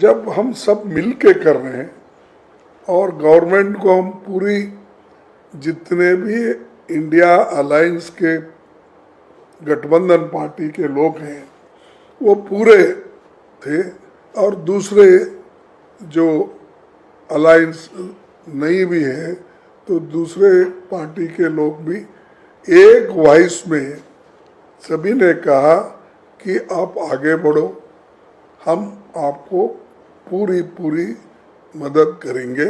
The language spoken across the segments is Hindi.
जब हम सब मिल के कर रहे हैं और गवर्नमेंट को हम पूरी जितने भी इंडिया अलायंस के गठबंधन पार्टी के लोग हैं वो पूरे थे और दूसरे जो अलायंस नहीं भी है तो दूसरे पार्टी के लोग भी एक वॉइस में सभी ने कहा कि आप आगे बढ़ो, हम आपको पूरी मदद करेंगे,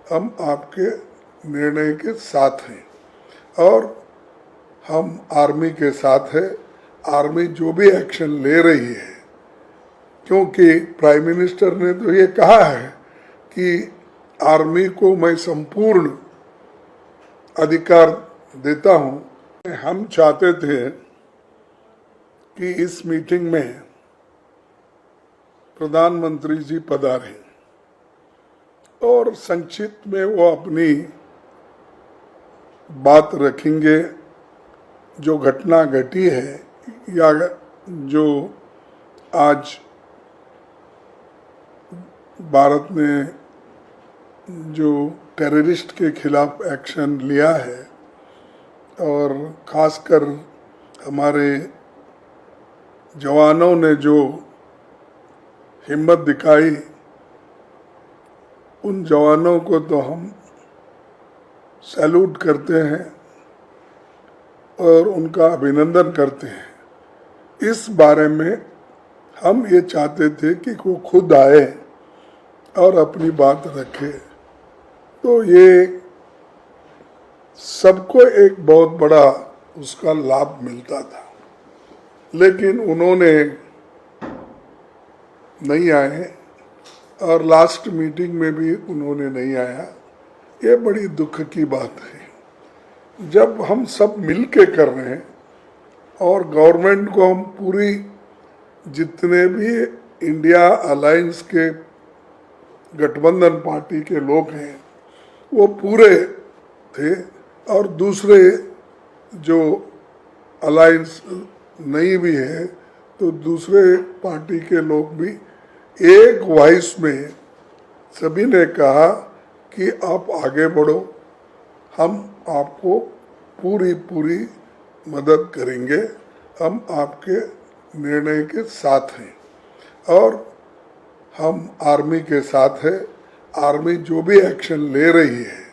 हम आपके निर्णय के साथ हैं और हम आर्मी के साथ है। आर्मी जो भी एक्शन ले रही है, क्योंकि प्राइम मिनिस्टर ने तो ये कहा है कि आर्मी को मैं संपूर्ण अधिकार देता हूं। हम चाहते थे कि इस मीटिंग में प्रधानमंत्री जी पधारें और संक्षिप्त में वो अपनी बात रखेंगे, जो घटना घटी है या जो आज भारत ने जो टेररिस्ट के खिलाफ एक्शन लिया है और खासकर हमारे जवानों ने जो हिम्मत दिखाई, उन जवानों को तो हम सैल्यूट करते हैं और उनका अभिनंदन करते हैं। इस बारे में हम ये चाहते थे कि वो खुद आए और अपनी बात रखे, तो ये सबको एक बहुत बड़ा उसका लाभ मिलता था, लेकिन उन्होंने नहीं आए और लास्ट मीटिंग में भी उन्होंने नहीं आया। ये बड़ी दुख की बात है। जब हम सब मिल के कर रहे हैं और गवर्नमेंट को हम पूरी जितने भी इंडिया अलायंस के गठबंधन पार्टी के लोग हैं वो पूरे थे और दूसरे जो अलायंस नहीं भी है तो दूसरे पार्टी के लोग भी एक वॉइस में सभी ने कहा कि आप आगे बढ़ो, हम आपको पूरी मदद करेंगे, हम आपके निर्णय के साथ हैं और हम आर्मी के साथ है। आर्मी जो भी एक्शन ले रही है,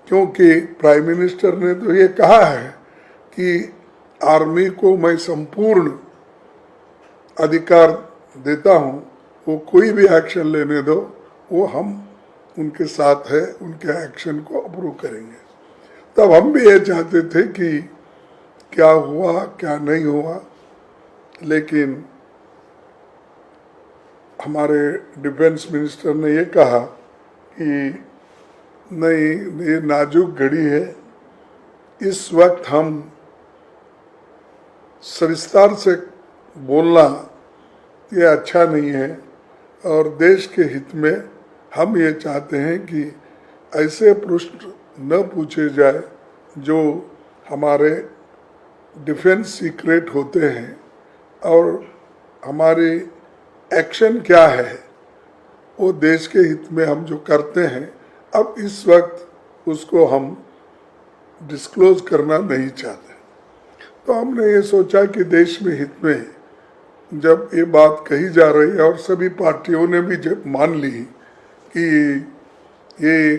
क्योंकि प्राइम मिनिस्टर ने तो ये कहा है कि आर्मी को मैं संपूर्ण अधिकार देता हूं, वो कोई भी एक्शन लेने दो, वो हम उनके साथ है, उनके एक्शन को अप्रूव करेंगे। तब हम भी ये चाहते थे कि क्या हुआ क्या नहीं हुआ, लेकिन हमारे डिफेंस मिनिस्टर ने ये कहा कि नहीं, ये नाजुक घड़ी है, इस वक्त हम सविस्तार से बोलना ये अच्छा नहीं है और देश के हित में हम ये चाहते हैं कि ऐसे प्रश्न न पूछे जाए जो हमारे डिफेंस सीक्रेट होते हैं और हमारी एक्शन क्या है वो देश के हित में हम जो करते हैं, अब इस वक्त उसको हम डिस्क्लोज करना नहीं चाहते। तो हमने ये सोचा कि देश में हित में जब ये बात कही जा रही है और सभी पार्टियों ने भी जब मान ली कि ये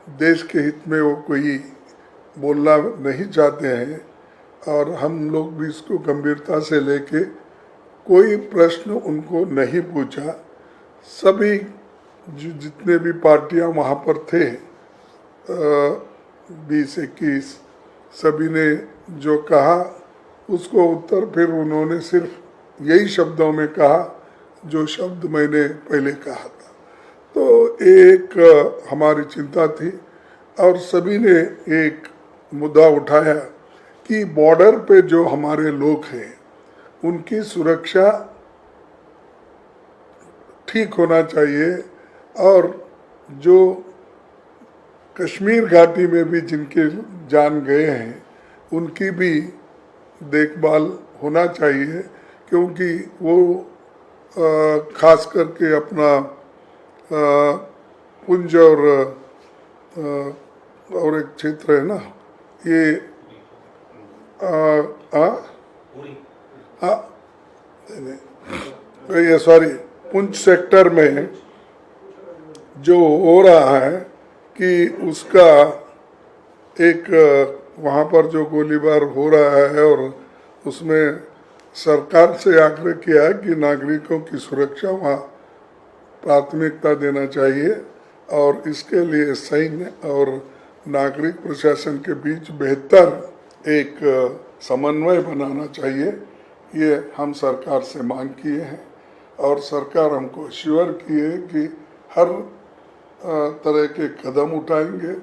देश के हित में वो कोई बोलना नहीं चाहते हैं और हम लोग भी इसको गंभीरता से लेके कोई प्रश्न उनको नहीं पूछा। सभी जितने भी पार्टियां वहाँ पर थे 20-21 सभी ने जो कहा उसको उत्तर फिर उन्होंने सिर्फ यही शब्दों में कहा जो शब्द मैंने पहले कहा था। तो एक हमारी चिंता थी और सभी ने एक मुद्दा उठाया कि बॉर्डर पे जो हमारे लोग हैं उनकी सुरक्षा ठीक होना चाहिए और जो कश्मीर घाटी में भी जिनके जान गए हैं उनकी भी देखभाल होना चाहिए, क्योंकि वो खास करके अपना पुंज और एक क्षेत्र है ना, ये ये सॉरी, पुंछ सेक्टर में जो हो रहा है कि उसका एक वहाँ पर जो गोलीबार हो रहा है और उसमें सरकार से आग्रह किया है कि नागरिकों की सुरक्षा वहाँ प्राथमिकता देना चाहिए और इसके लिए सैन्य और नागरिक प्रशासन के बीच बेहतर एक समन्वय बनाना चाहिए। ये हम सरकार से मांग किए हैं और सरकार हमको श्योर की है कि हर तरह के कदम उठाएंगे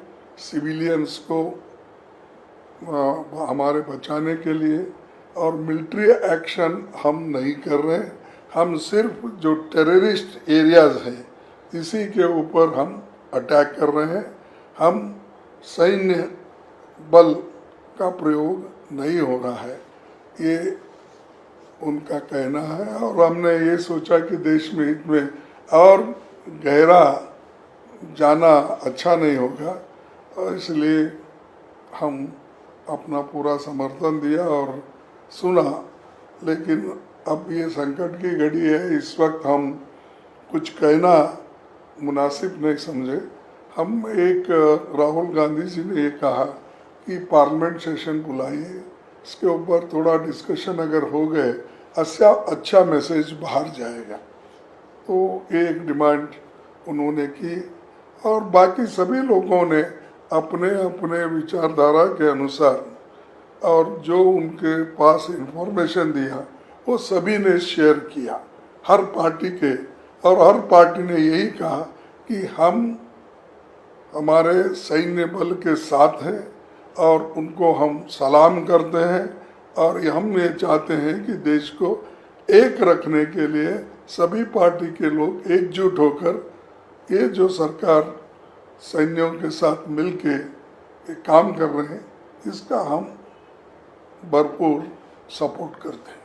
सिविलियंस को हमारे बचाने के लिए। और मिलिट्री एक्शन हम नहीं कर रहे हैं, हम सिर्फ जो टेररिस्ट एरियाज हैं इसी के ऊपर हम अटैक कर रहे हैं। हम सैन्य बल का प्रयोग नहीं हो रहा है, ये उनका कहना है। और हमने ये सोचा कि देश में इसमें और गहरा जाना अच्छा नहीं होगा और इसलिए हम अपना पूरा समर्थन दिया और सुना। लेकिन अब ये संकट की घड़ी है, इस वक्त हम कुछ कहना मुनासिब नहीं समझे। हम एक राहुल गांधी जी ने ये कहा कि पार्लियामेंट सेशन बुलाइए, इसके ऊपर थोड़ा डिस्कशन अगर हो गए अच्छा मैसेज बाहर जाएगा। तो ये एक डिमांड उन्होंने की और बाकी सभी लोगों ने अपने अपने विचारधारा के अनुसार और जो उनके पास इंफॉर्मेशन दिया वो सभी ने शेयर किया, हर पार्टी के। और हर पार्टी ने यही कहा कि हम हमारे सैन्य बल के साथ हैं और उनको हम सलाम करते हैं और हम ये चाहते हैं कि देश को एक रखने के लिए सभी पार्टी के लोग एकजुट होकर ये जो सरकार सैन्यों के साथ मिलके काम कर रहे हैं इसका हम भरपूर सपोर्ट करते हैं।